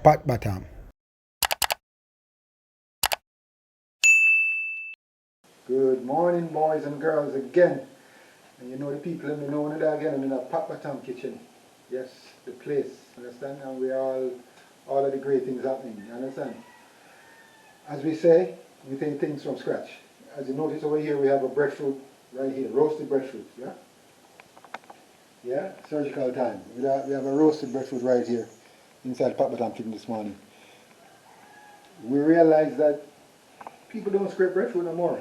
PATBATAM. Good morning, boys and girls, again. And you know the people in the know that again, I'm in a PATBATAM kitchen. Yes, the place, understand? And we are all of the great things happening, you understand? As we say, we take things from scratch. As you notice over here, we have a breadfruit right here, roasted breadfruit, yeah? Yeah, surgical time. We have a roasted breadfruit right here inside PATBATAM kitchen this morning. We realize that people don't scrape breadfruit no more.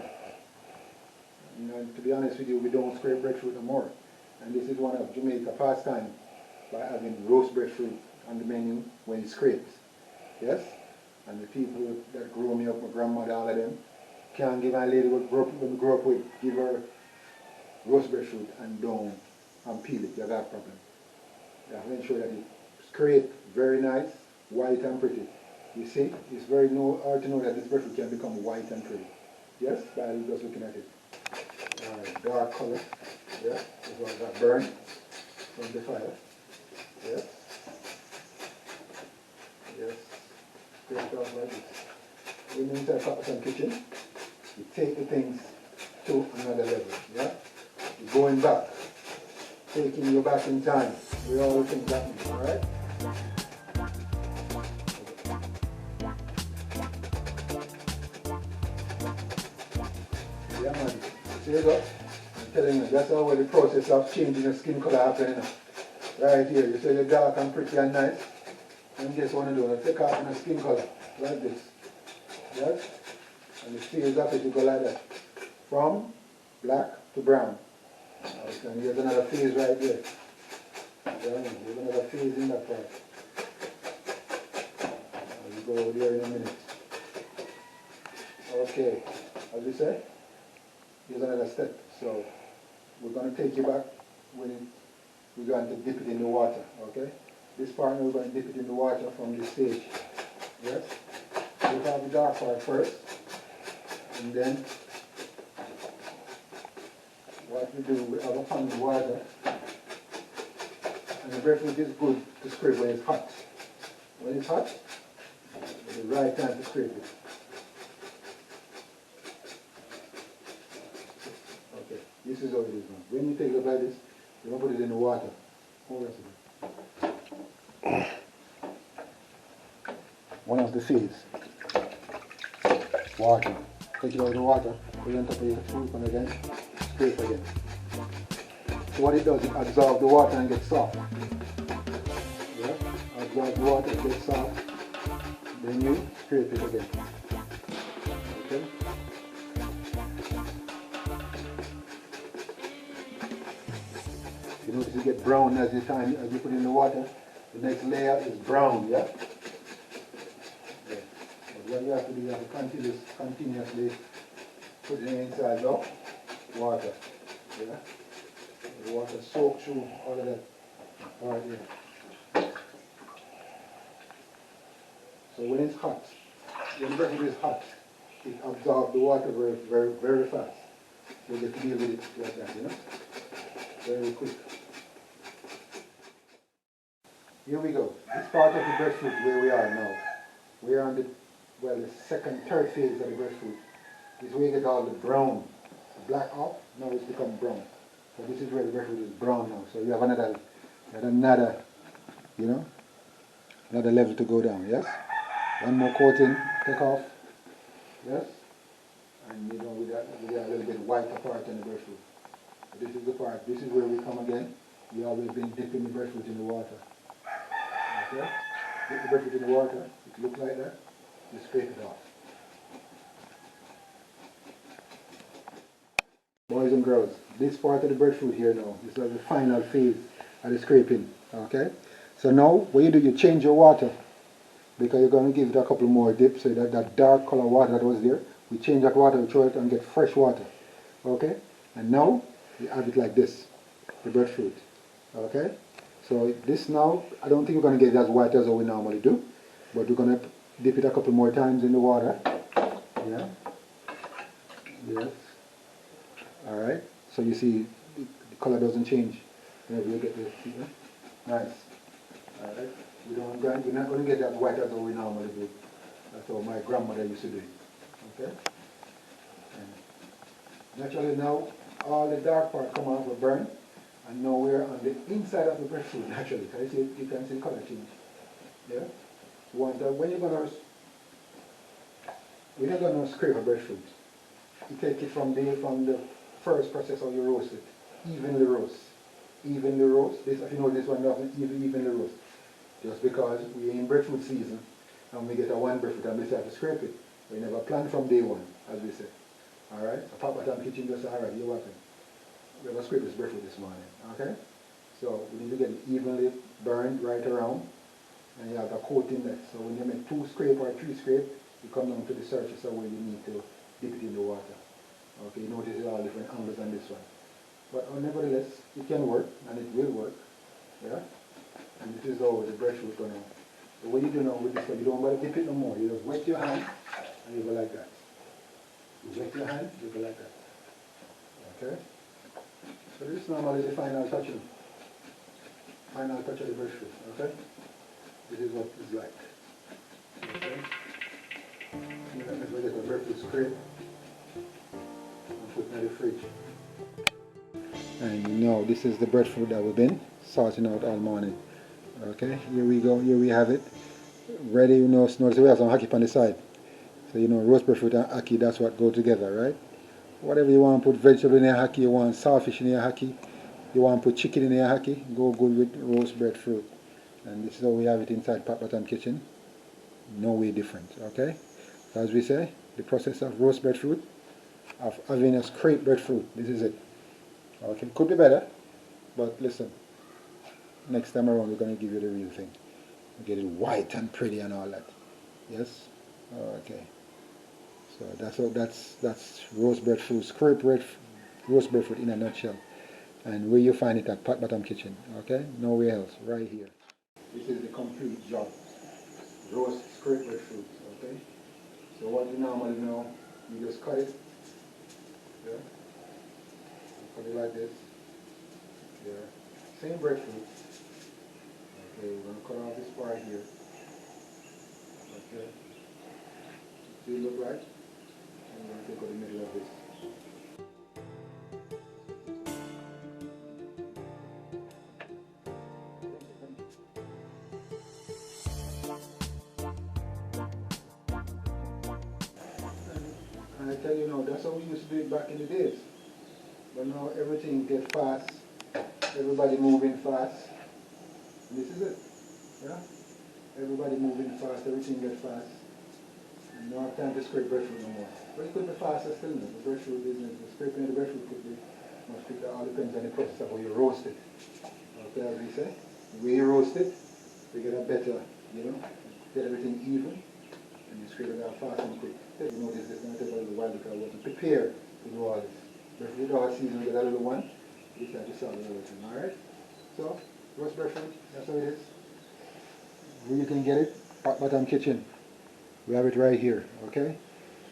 You know, to be honest with you, we don't scrape breadfruit no more. And this is one of Jamaica pastime by having roast breadfruit on the menu when it scrapes. Yes? And the people that grew me up, my grandmother, all of them, can't give a lady what we grew up with, give her roast breadfruit and don't and peel it. You have that problem. You have to ensure that it's scraped very nice, white and pretty. You see, it's very hard to know that this breadfruit can become white and pretty. Yes, by just looking at it. Dark color. Yeah, this one got burned from the fire. Yes. Yes. Scrape it off like this. When you enter PATBATAM kitchen, you take the things to another level. Yeah? You're going back. Taking you back in time. We all think that means, alright? Yeah, man. See it up? I'm telling you, that's how the process of changing your skin color happens. Right here, you say you're dark and pretty and nice. And guess what you do? Take off your skin color, like this. Yes? And the phase of it, you go like that. From black to brown. And there's another phase right there. There's another phase in that part. We'll go over there in a minute. Okay, as we say, here's another step. So we're going to take you back when we're going to dip it in the water. Okay? This part we're going to dip it in the water from this stage. Yes? We'll have the dark part first. And then what we do, we have a pan of water. And the breadfruit is good to scrape when it's hot. When it's hot, it's the right time to scrape it. Okay, this is how it is now. When you take it like this, you don't put it in the water. One of the seeds. Water. Take it out of the water, put it on top of your fruit and again, scrape again. So what it does, it absorbs the water and gets soft. Yeah? Absorb the water, it gets soft. Then you scrape it again. Okay? You notice you get brown as you put it in the water. The next layer is brown, yeah? Yeah. But what you have to do, you have to continuously put it inside the water. Yeah? The water soaks through all of that. Alright, yeah. So when it's hot, when the breadfruit is hot, it absorbs the water very fast. So you get to deal with it like that, you know? Very quick. Here we go. This part of the breadfruit where we are now. We are on the third phase of the breadfruit. This is where you get all the brown, the black off, now it's become brown. So this is where the breadfruit is brown now. So you have another, you know, another level to go down, yes? One more coating, take off, yes? And you know, we got a little bit whiter part in the breadfruit. This is the part, this is where we come again. We always been dipping the breadfruit in the water. Okay? Dip the breadfruit in the water, it looks like that, you scrape it off. Boys and girls, this part of the breadfruit here now, this is the final phase of the scraping. Okay? So now, what you do, you change your water, because you're going to give it a couple more dips, so that dark color water that was there, we change that water, we throw it and get fresh water. Okay? And now, you have it like this, the breadfruit. Okay? So this now, I don't think we're going to get it as white as we normally do, but we're going to dip it a couple more times in the water. Yeah? Yes. Alright, so you see the color doesn't change whenever you get the see, nice. Alright, we're not going to get that white as we normally do. That's how my grandmother used to do it. Okay? And naturally now all the dark part come off will burn, and now we're on the inside of the breadfruit naturally. Can you see it? You can see the color change. Yeah? When you're gonna scrape a breadfruit, you take it from the first process how you roast it. Evenly roast. Evenly roast. This, if you know, this one doesn't evenly roast. Just because we're in breadfruit season and we get a one breadfruit and we start to scrape it. We never plan from day one, as we say. Alright? A PATBATAM kitchen just alright, you're welcome. We're gonna scrape this breadfruit this morning. Okay? So we need to get it evenly burned right around. And you have a coating there. So when you make 2 scrape or 3 scrape, you come down to the surface where you need to dip it in the water. Okay, you notice all different angles on this one. But nevertheless, it can work, and it will work. Yeah? And this is how the breadfruit going on. The way you do now with this one, you don't want to dip it no more. You just wet your hand, and you go like that. You wet your hand, you go like that. Okay? So this is normally the final touch. Final touch of the breadfruit. Okay? This is what it's like. Okay? Let's get the breadfruit scrape and put it in the fridge. And now this is the breadfruit that we've been sorting out all morning. Okay, here we go, here we have it. Ready, you know, notice we have some ackee on the side. So you know, roast breadfruit and ackee, that's what go together, right? Whatever you want to put vegetable in your ackee, you want saltfish in your ackee, you want to put chicken in your ackee, go good with roast breadfruit. And this is how we have it inside PATBATAM kitchen. No way different, okay? So as we say, the process of roast breadfruit, of having a scraped breadfruit, this is it. Okay, could be better, but listen, next time around we're going to give you the real thing. Get it white and pretty and all that. Yes? Okay. So that's roast breadfruit, scraped roast breadfruit in a nutshell. And where you find it at PATBATAM kitchen, okay? Nowhere else, right here. This is the complete job. Roast scraped breadfruit, okay? So what you normally know, you just cut it. Yeah? Cut it like this. Yeah. Same breadfruit. Okay, we're going to cut off this part here. Okay. See it look right? And we're going to take out the middle of this. And I tell you now, that's how we used to do it back in the days. But now everything gets fast. Everybody moving fast. And this is it. Yeah? Everybody moving fast, everything gets fast. And no have time to scrape breadfruit no more. But it could be faster still. The breadfruit business, the scraping of the breadfruit could be much quicker. All depends on the process of how you roast it. Okay, as we say. The way you roast it, you get a better, you know, get everything even. And you scrape it out fast and quick. You know this is going to take a little while because I wasn't prepared to do all this. Breadfruit all season, get a little one. You start to solve everything, alright? So, roast breadfruit, that's how it is. Where you can get it, PATBATAM kitchen. We have it right here, okay?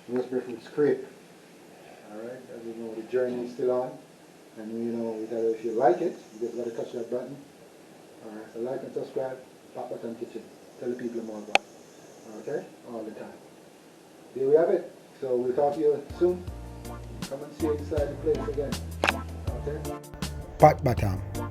Roast breadfruit scrape. Alright, as you know, the journey is still on. And you know, if you like it, you just got to touch that button. Alright, so like and subscribe, PATBATAM kitchen. Tell the people more about it. Okay? All the time. There we have it. So we'll talk to you soon. Come and see you inside the place again. Okay? PATBATAM.